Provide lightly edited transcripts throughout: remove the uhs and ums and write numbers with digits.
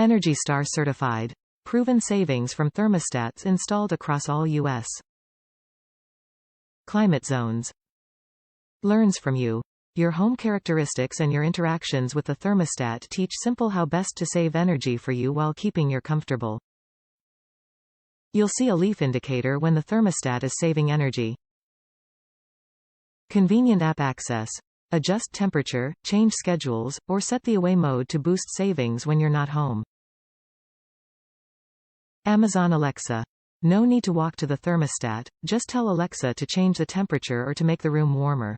Energy Star certified. Proven savings from thermostats installed across all U.S. climate zones. Learns from you. Your home characteristics and your interactions with the thermostat teach simple how best to save energy for you while keeping you comfortable. You'll see a leaf indicator when the thermostat is saving energy. Convenient app access. Adjust temperature, change schedules, or set the away mode to boost savings when you're not home. Amazon Alexa. No need to walk to the thermostat, just tell Alexa to change the temperature or to make the room warmer.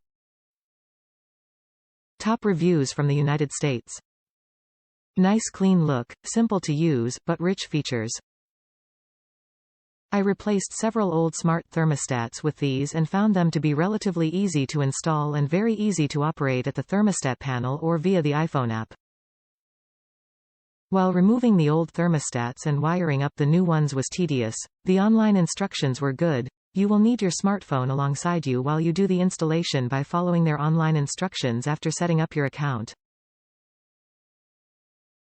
Top reviews from the United States. Nice clean look, simple to use, but rich features. I replaced several old smart thermostats with these and found them to be relatively easy to install and very easy to operate at the thermostat panel or via the iPhone app. While removing the old thermostats and wiring up the new ones was tedious, the online instructions were good. You will need your smartphone alongside you while you do the installation by following their online instructions after setting up your account.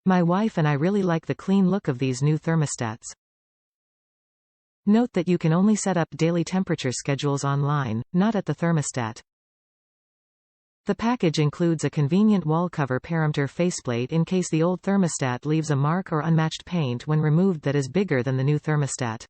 My wife and I really like the clean look of these new thermostats. Note that you can only set up daily temperature schedules online, not at the thermostat. The package includes a convenient wall cover perimter faceplate in case the old thermostat leaves a mark or unmatched paint when removed that is bigger than the new thermostat.